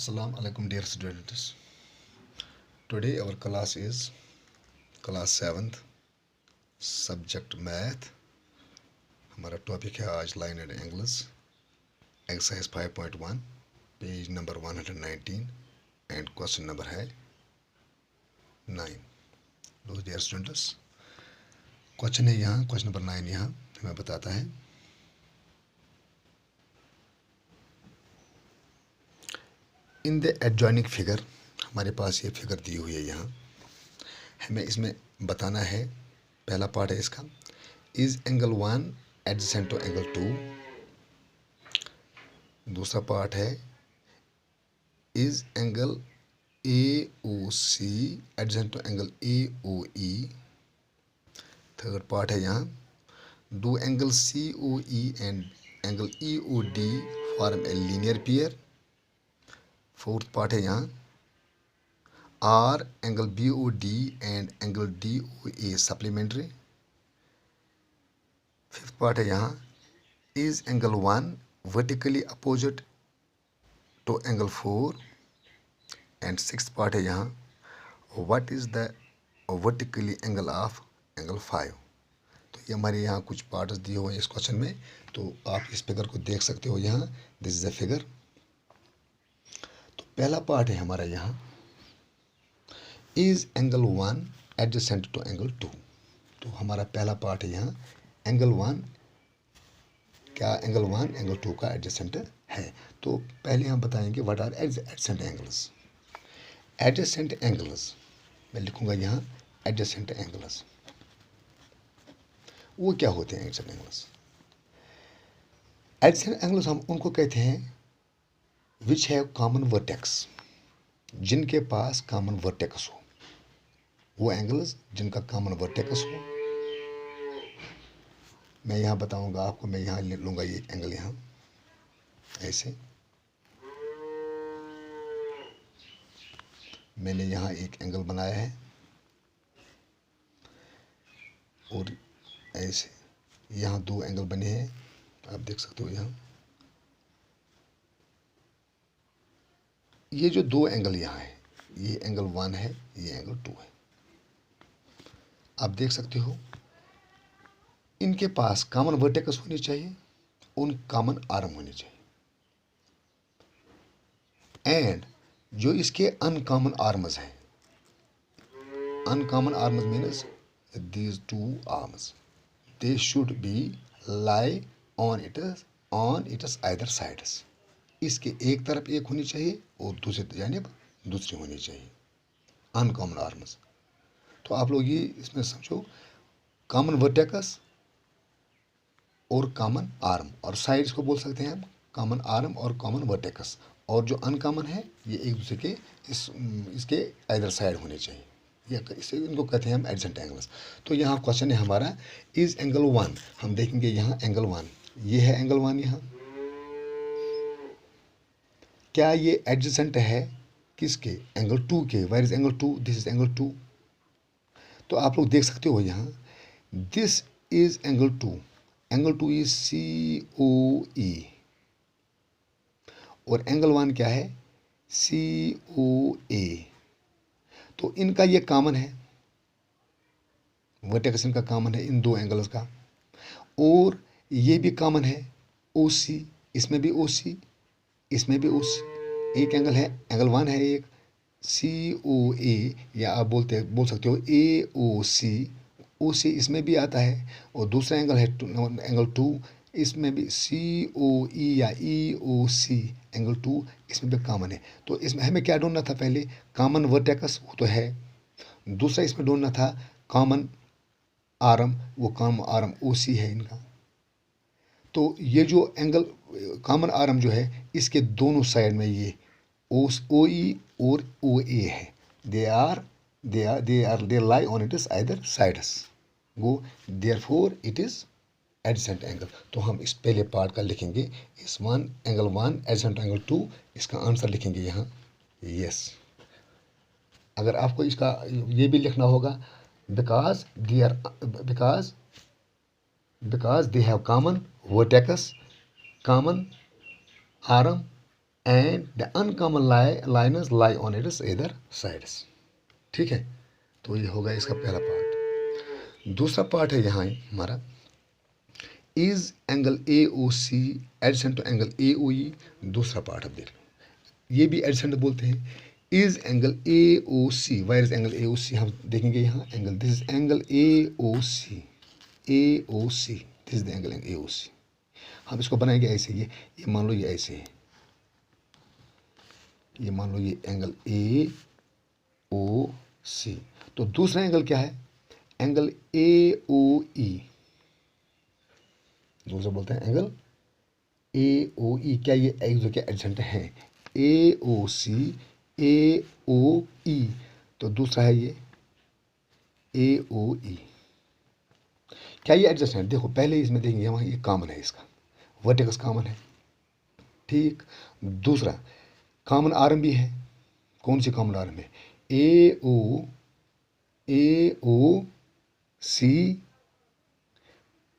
Assalamu alaikum dear students. Today our class is class 7th subject math. हमारा topic है आज line and angles exercise 5.1 page number 119 and question number है 9. लो dear students, question है यहाँ, question number 9 यहाँ हमें बताता है इन द एडजॉइनिंग फिगर. हमारे पास ये फिगर दी हुई है यहाँ, हमें इसमें बताना है. पहला पार्ट है इसका, is angle 1 adjacent to angle 2. दूसरा पार्ट है is angle A O C adjacent to angle A O E. Third part है यहाँ, do angle C O E and angle E O D form a linear pair. Fourth part है यहाँ, are angle B O D and angle D O A supplementary. Fifth part है यहाँ, is angle 1 vertically opposite to angle 4. And sixth part है यहाँ, what is the vertically angle of angle 5. तो ये हमारे यहाँ कुछ पार्ट्स दिए हुए हैं इस क्वेश्चन में, तो आप इस फिगर को देख सकते हो यहाँ. This is the figure. तो पहला पार्ट है हमारा यहाँ, is angle 1 adjacent to angle 2. तो हमारा पहला पार्ट है यहाँ, एंगल 1 क्या, एंगल 1 एंगल 2 का एडजेसेंट है. तो पहले हम बताएंगे what are adjacent angles. Adjacent angles मैं लिखूंगा यहाँ, एडजेसेंट एंगल्स वो क्या होते हैं. एडजेसेंट एंगल्स, एडजेसेंट एंगल्स हम उनको कहते हैं विच हैव कॉमन वर्टेक्स, जिनके पास कॉमन वर्टेक्स हो. वो एंगल्स जिनका कॉमन वर्टेक्स हो. मैं यहाँ बताऊंगा आपको, मैं यहाँ ले लूँगा ये एंगल यहाँ ऐसे. मैंने यहाँ एक एंगल बनाया है और ऐसे यहाँ दो एंगल बने हैं, आप देख सकते हो यहाँ. ये जो दो एंगल यहाँ है, ये एंगल 1 है, ये एंगल 2 है. आप देख सकते हो इनके पास कॉमन वर्टेक्स होनी चाहिए, उन कॉमन आर्म होनी चाहिए. एंड जो इसके अनकॉमन आर्म्स हैं, uncommon arms means these two arms, they should be lie on it's either sides. इसके एक तरफ एक होनी चाहिए और दूसरी जानिब दूसरी होनी चाहिए, अनकॉमन आर्म्स. तो आप लोग ये इसमें समझो, कॉमन वर्टेक्स और कॉमन आर्म, और साइड्स को बोल सकते हैं हम कॉमन आर्म और कॉमन वर्टेक्स. और जो अनकॉमन है ये एक दूसरे के इसके आइदर साइड होने चाहिए. ये इसे इनको कहते हैं हम एडजेसेंट एंगल्स. तो यहाँ क्वेश्चन है हमारा, इज एंगल 1. हम देखेंगे यहाँ एंगल 1, ये है एंगल 1 यहाँ. क्या ये एडजेसेंट है किसके, एंगल 2 के. Where is angle 2, this is angle 2. तो आप लोग देख सकते हो यहाँ, this is angle 2. Angle 2 is COE और एंगल 1 क्या है, COA. तो इनका ये कॉमन है, वर्टेक्स इनका कॉमन है इन दो एंगल्स का. और ये भी कॉमन है OC, इसमें भी OC, इसमें भी OC. एक एंगल है, एंगल 1 है एक COA, या आप बोल सकते हो AOC. OC इसमें भी आता है. और दूसरा एंगल है एंगल 2, इसमें भी COE या EOC एंगल 2, इसमें भी कॉमन है. तो इसमें हमें क्या ढूंढना था, पहले कॉमन वर्टेक्स, वो तो है. दूसरा इसमें ढूंढना था कॉमन आर्म, वो कॉमन आर्म OC है इनका. तो ये जो एंगल कॉमन आर्म जो है, इसके दोनों साइड में ये OE और OA है. they lie on its either sides. वो therefore it is adjacent angle. तो हम इस पहले पार्ट का लिखेंगे, इस एंगल 1 adjacent एंगल 2, इसका आंसर लिखेंगे यहाँ यस. अगर आपको इसका ये भी लिखना होगा, because they have common vertex, common arm and the uncommon liners lie on it's इधर साइड्स। ठीक है, तो ये होगा इसका पहला पार्ट। दूसरा पार्ट है यहाँ हमारा, is angle A O C adjacent to angle A O E. दूसरा पार्ट अब देख लो, ये भी एडजेसेंट बोलते हैं। Is angle A O C, where is angle A O C, हम देखेंगे यहाँ angle, this is angle A O C, A O C, this is the angle A O C. हम इसको बनाएंगे ऐसे, ये मान लो ये ऐसे है, ये मान लो ये एंगल ए ओ सी। तो दूसरा एंगल क्या है, एंगल ए ओ ई, दूसरा बोलते हैं एंगल ए ओ ई। क्या ये एक दूसरे के एडजेसेंट हैं, ए ओ सी ए ओ ई। तो दूसरा है ये ए ओ ई। क्या ये एडजेसेंट, देखो पहले इसमें देखेंगे वहाँ ये कॉमन है, इसका वर्टेक्स कॉमन है। ठीक, दूसरा कॉमन आर्म भी है। कौन सी कॉमन आर्म है, ए ओ सी,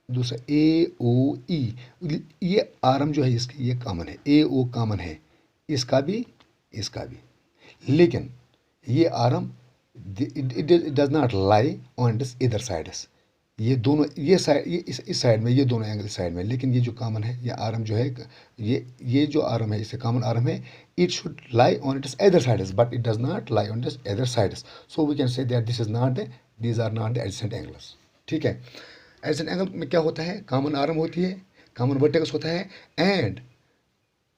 दूसरा ए ओ ई। ये आर्म जो है इसकी ये कॉमन है, ए ओ कॉमन है, इसका भी इसका भी। लेकिन ये arm it does not lie on this इधर साइड्स। ये दोनों, ये साइड, ये इस साइड में, ये दोनों एंगल साइड में। लेकिन ये जो कॉमन है, ये आर्म जो है, ये जो आर्म है, इससे कॉमन आर्म है, it should lie on its other sides, but it does not lie on its other sides. So we can say that this is not the, these are not the adjacent angles. ठीक है, adjacent angle में क्या होता है, common arm होती है, common vertex होता है, and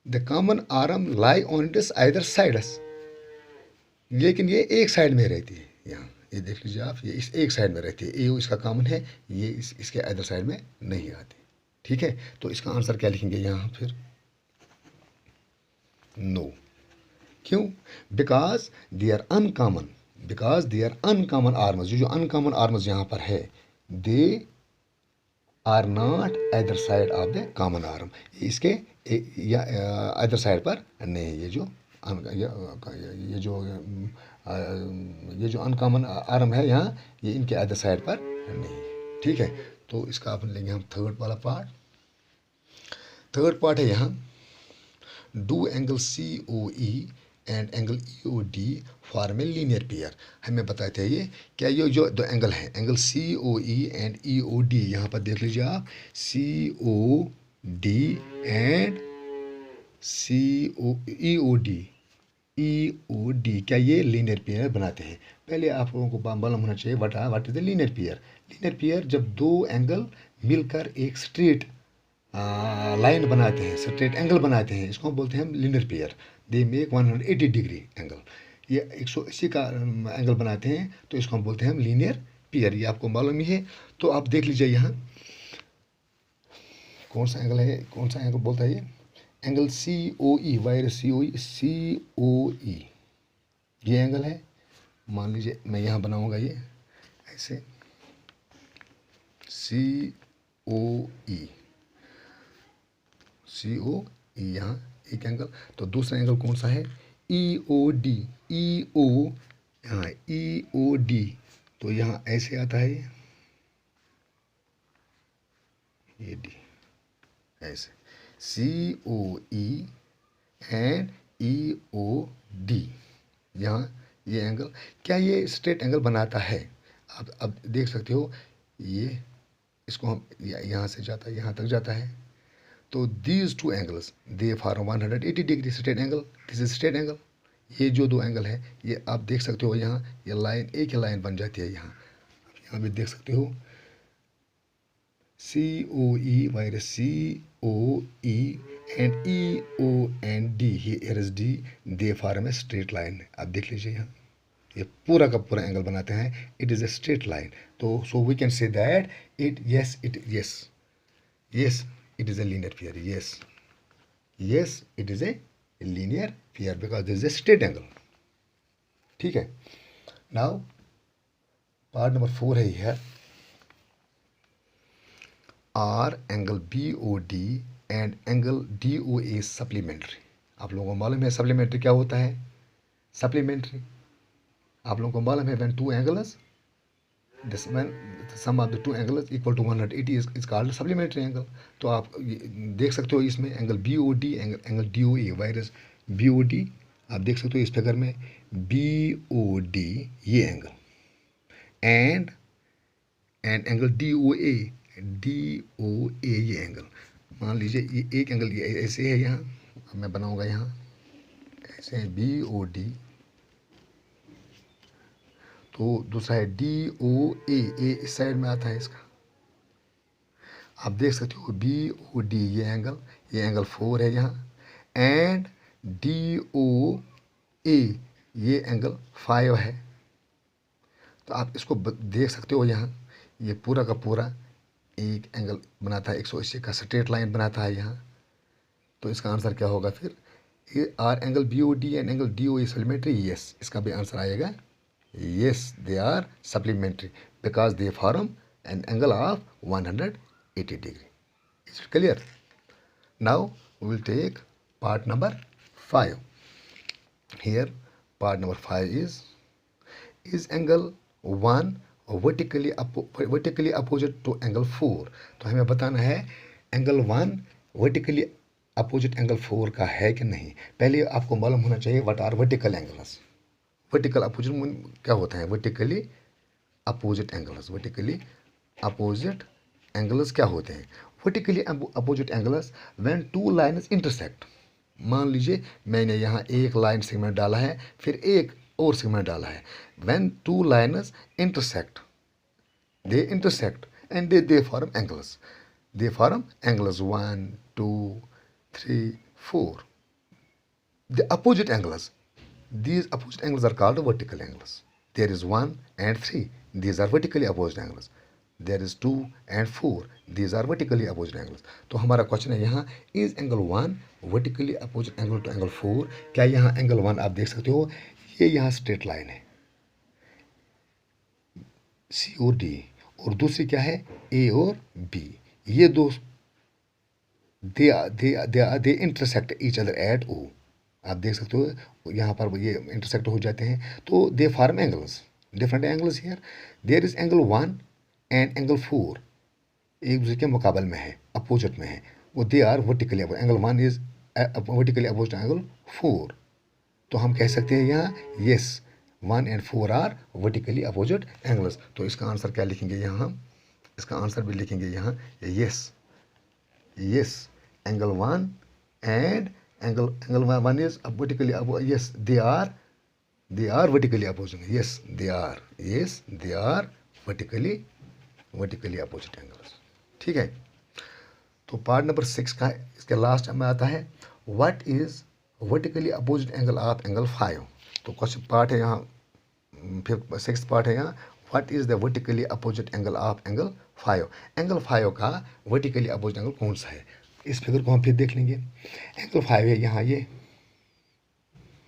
the common arm lie on its other sides. लेकिन ये एक साइड में रहती है, यहाँ ये देख लीजिए आप, ये इस एक साइड में रहती है, ए इसका कॉमन है, ये इसके अदर साइड में नहीं आती। ठीक है, तो इसका आंसर क्या लिखेंगे यहाँ फिर, नो। क्यों, because they are uncommon, because they are uncommon arms. जो अनकॉमन आर्म्स यहाँ पर है, they are not other side of the common arm, इसके या अदर साइड पर नहीं। ये जो अनकॉमन आर्म है यहाँ, ये इनके अदर साइड पर नहीं। ठीक है, तो इसका अपन लेंगे हम थर्ड वाला पार्ट। थर्ड पार्ट है यहाँ, do angle C O E and angle E O D form a linear pair. हमें बताते हैं ये क्या, ये जो दो एंगल है, angle C O E and E O D, यहाँ पर देख लीजिए आप, C O D and C O E O D, E O D, क्या ये लीनियर पेयर बनाते हैं। पहले आप लोगों को मालूम होना चाहिए what is the linear pair. Linear pair जब दो एंगल मिलकर एक स्ट्रेट लाइन बनाते हैं, स्ट्रेट एंगल बनाते हैं, इसको हम बोलते हैं linear pair. They make 180 degree angle, ये 180 का एंगल बनाते हैं, तो इसको हम बोलते हैं लीनियर पेयर। ये आपको मालूम ही है। तो आप देख लीजिए यहाँ कौन सा एंगल है, कौन सा एंगल बोलता है ये, angle C O E, where C O E, C O ई, ये एंगल है। मान लीजिए मैं यहाँ बनाऊँगा ये ऐसे, सी ओ ई, सी ओ ई, यहाँ एक एंगल। तो दूसरा एंगल कौन सा है, ई ओ डी, ई ओ, यहाँ ई ओ डी, तो यहाँ ऐसे आता है ये डी, ऐसे सी O E and E O D, यहाँ ये एंगल, क्या ये स्ट्रेट एंगल बनाता है। आप अब देख सकते हो, ये इसको हम यहाँ से जाता है, यहाँ तक जाता है। तो these two angles they form 180 degree straight angle, this is straight angle. ये जो दो एंगल है, ये आप देख सकते हो, यहाँ ये लाइन एक ही लाइन बन जाती है। यहाँ भी देख सकते हो, C O E, where C O E and E O and D, here is D, they form a straight line. आप देख लीजिए यहाँ ये पूरा का पूरा एंगल बनाते हैं, it is a straight line. तो so we can say that it yes it is a linear pair, yes it is a linear pair because this is a straight angle. ठीक है, now part number 4 है here, R angle BOD and angle DOA supplementary। आप लोगों को मालूम है supplementary क्या होता है। सप्लीमेंट्री आप लोगों को मालूम है, when two angles this when the sum of the two angles equal to 180 is called supplementary angle. तो आप देख सकते हो इसमें angle B O D angle D O A, where is B O D आप देख सकते हो इस फिगर में बी ओ डी ये angle and angle D O A ये एंगल। मान लीजिए ये एक एंगल ये ऐसे है, यहाँ अब मैं बनाऊंगा यहाँ ऐसे है बी ओ डी, तो दूसरा है डी ओ ए इस साइड में आता है इसका। आप देख सकते हो बी ओ डी ये एंगल 4 है यहाँ एंड डी ओ ए ये एंगल 5 है। तो आप इसको देख सकते हो यहाँ ये पूरा का पूरा एक एंगल बनाता है 180 का स्ट्रेट लाइन बनाता है यहाँ। तो इसका आंसर क्या होगा फिर, ये are angle B O D and angle D O A supplementary, yes इसका भी आंसर आएगा yes they are supplementary because they form an angle of 180 degree. Is it clear? Now we will take part number 5. Here part number 5 is angle 1 vertically opposite to angle 4. तो हमें बताना है angle 1 vertically opposite angle 4 का है कि नहीं। पहले आपको मालूम होना चाहिए what are vertical angles. Vertical opposite क्या होता है, वर्टिकली अपोजिट एंगल्स क्या होते हैं। Vertically opposite angles when two lines intersect. मान लीजिए मैंने यहाँ एक लाइन सेगमेंट डाला है फिर एक और सेगमेंट डाला है, when two lines intersect and they form angles 1 2 3 4। The opposite angles, these opposite angles are called vertical angles. There is 1 and 3, these are vertically opposite angles. There is 2 and 4, these are vertically opposite angles. तो हमारा question है यहाँ is angle 1 vertically opposite angle to angle 4। क्या यहाँ angle 1 आप देख सकते हो ये यहाँ स्ट्रेट लाइन है सी और डी, और दूसरी क्या है ए और बी, ये दो they intersect each other at O. आप देख सकते हो यहाँ पर ये इंटरसेक्ट हो जाते हैं तो they form angles, different angles here. There is angle 1 and angle 4 एक दूसरे के मुकाबल में है, अपोजिट में है, वो they are vertically opposite. Angle 1 is vertically opposite angle 4। तो हम कह सकते हैं यहाँ yes 1 and 4 are vertically opposite angles. तो इसका आंसर क्या लिखेंगे यहाँ, हम इसका आंसर भी लिखेंगे यहाँ yes angle 1 and angle 1 is vertically yes they are vertically opposite, yes they are vertically opposite angles। ठीक है। तो पार्ट नंबर 6 का इसके लास्ट में आता है what is vertically opposite angle of angle 5। तो क्वेश्चन पार्ट है यहाँ, फिर 6 पार्ट है यहाँ what is the vertically opposite angle of angle 5। Angle 5 का वर्टिकली अपोजिट एंगल कौन सा है, इस फिगर को हम फिर देख लेंगे। एंगल 5 है यहाँ ये,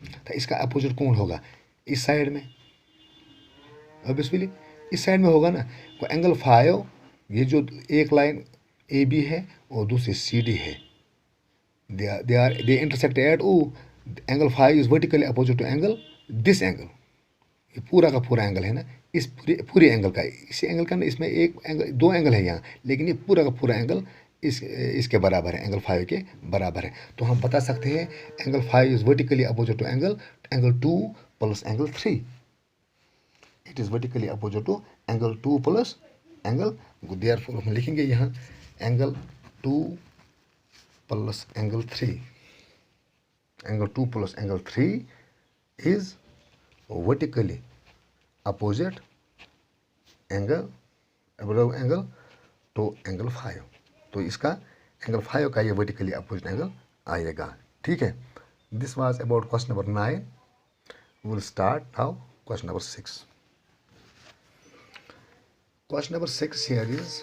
तो इसका अपोजिट कौन होगा इस साइड में, ऑब्वियसली इस साइड में होगा ना। तो एंगल 5 ये जो एक लाइन ए बी है और दूसरी सी डी है, they intersect at O. Angle 5 is vertically opposite to angle this angle, ये पूरा का पूरा एंगल है ना, इस पूरे एंगल का, इसी एंगल का ना, इसमें एक एंगल 2 एंगल है यहाँ, लेकिन ये पूरा का पूरा एंगल इसके बराबर है, एंगल 5 के बराबर है। तो हम बता सकते हैं angle 5 is vertically opposite to angle 2 plus angle 3। It is vertically opposite to angle 2 plus angle, therefore हम लिखेंगे यहाँ angle 2 plus angle 3। Angle 2 plus angle 3 is vertically opposite angle to angle 5। तो इसका एंगल 5 का ये वर्टिकली अपोजिट एंगल आएगा। ठीक है। This was about question number 9। Will start now question number 6। Question number 6 here is,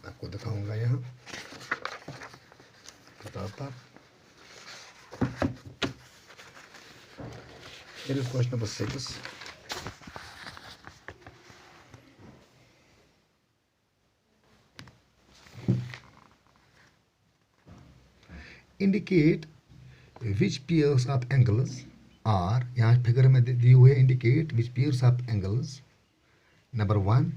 आपको दिखाऊंगा यहाँ किताब पर। Here is question number 6. Indicate which pairs of angles are, यहाँ फिगर में दिए हुए indicate which pairs of angles, number 1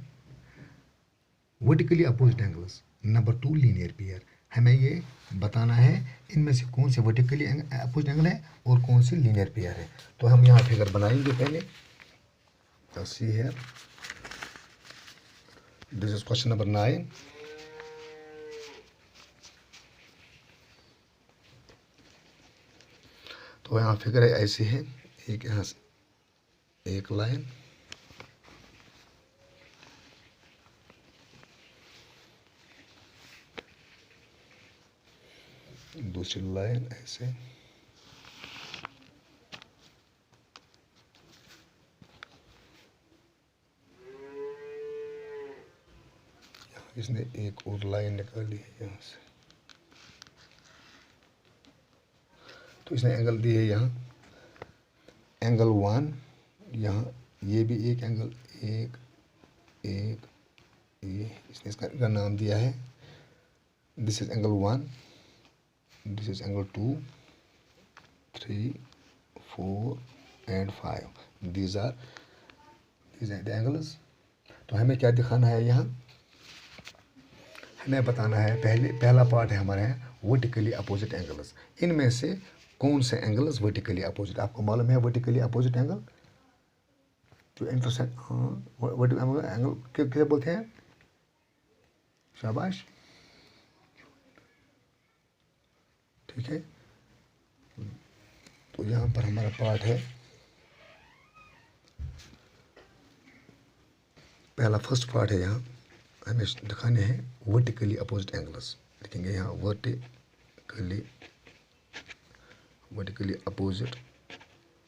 vertically opposite angles, number 2 linear pair. हमें ये बताना है इनमें से कौन से वर्टिकली अपोजिट एंगल है और कौन सी लीनियर पेयर है। तो हम यहाँ फिगर बनाएंगे पहले। तो सी है, दिस इज क्वेश्चन नंबर 9। तो यहाँ फिगर है ऐसी है, एक यहाँ से एक लाइन, दूसरी लाइन ऐसे, यहाँ इसने एक और लाइन निकाली है यहाँ से। तो इसने एंगल दी है यहाँ एंगल 1, यहाँ ये भी एक एंगल, एक एक ये इसने इसका नाम दिया है, this is angle 1, this is angle 2, 3, 4 and 5, these are the angles. तो हमें क्या दिखाना है यहाँ, हमें बताना है पहला पार्ट है हमारा है वर्टिकली अपोजिट एंगल्स। इनमें से कौन से एंगल्स वर्टिकली अपोजिट, आपको मालूम है वर्टिकली अपोजिट एंगल जो इंटरसेक्ट, वर्टिकल एंगल किसे बोलते हैं, शाबाश, ठीक है। तो यहाँ पर हमारा पार्ट है, पहला फर्स्ट पार्ट है, यहाँ हमें दिखाने हैं वर्टिकली अपोजिट एंगल्स। लिखेंगे यहाँ वर्टिकली अपोजिट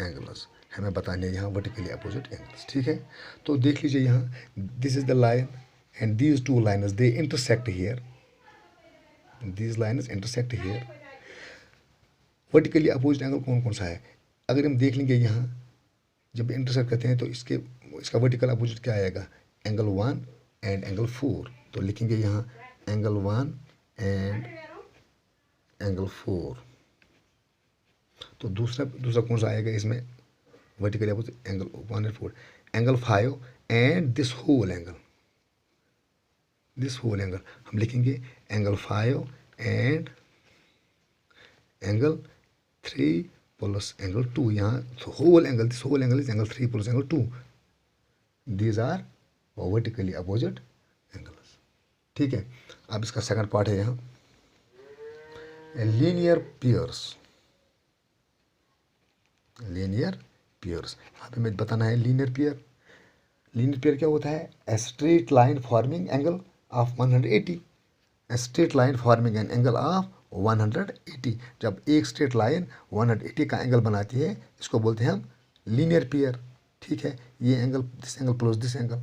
एंगल्स, हमें बताने हैं यहाँ वर्टिकली अपोजिट एंगल्स, ठीक है। तो देख लीजिए यहाँ, this is the line and these two lines they intersect here, these lines intersect here. Vertically opposite angle कौन कौन सा है, अगर हम देख लेंगे यहाँ जब इंटरसेक्ट करते हैं तो इसका वर्टिकल अपोजिट क्या आएगा, एंगल 1 एंड एंगल 4। तो लिखेंगे यहाँ एंगल 1 एंड एंगल 4। तो दूसरा कौन सा आएगा इसमें vertically opposite, angle 1 and 4, angle 5 and this whole angle हम लिखेंगे angle 5 and angle 3 plus angle 2। यहाँ whole angle, this whole angle is angle 3 plus angle 2, these are vertically opposite angles, ठीक है। अब इसका सेकंड पार्ट है यहाँ लीनियर पेयर्स। यहाँ पे मैं बताना है लीनियर पेयर क्या होता है, ए straight line forming angle of 180, A straight line forming an angle of 180। जब एक स्ट्रेट लाइन 180 का एंगल बनाती है इसको बोलते हैं हम लीनियर पेयर, ठीक है। ये angle, this angle plus this angle,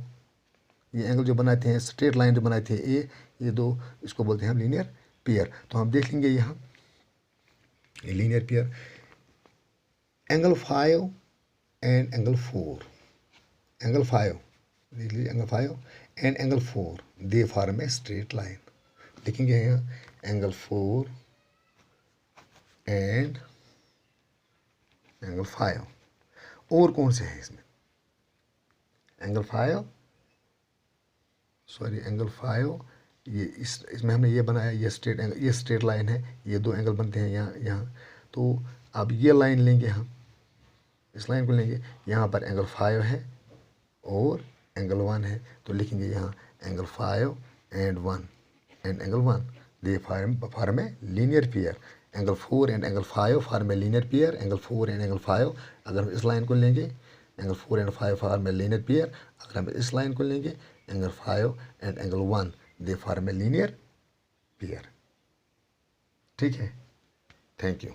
ये एंगल जो बनाते हैं स्ट्रेट लाइन जो बनाते हैं ये दो, इसको बोलते हैं हम लीनियर पेयर। तो हम देख लेंगे यहाँ ये linear pair, angle 5 and angle 4, angle 5 देख लीजिए, angle 5 and angle 4 they form a straight line. लिखेंगे यहाँ एंगल 4 एंड एंगल 5। और कौन से हैं इसमें, एंगल 5 ये इसमें हमने ये बनाया, ये स्ट्रेट एंगल, ये स्ट्रेट लाइन है, ये दो एंगल बनते हैं यहाँ। तो अब ये लाइन लेंगे हम, इस लाइन को लेंगे, यहाँ पर एंगल 5 है और एंगल 1 है। तो लिखेंगे यहाँ angle 5 and 1 and angle 1 they form a linear pair. Angle 4 and angle 5 form a linear pair, angle 4 and angle 5। अगर हम इस लाइन को लेंगे angle 4 and 5 form a linear pair, अगर हम इस लाइन को लेंगे angle 5 and angle 1 they form a linear pair, ठीक है। Thank you.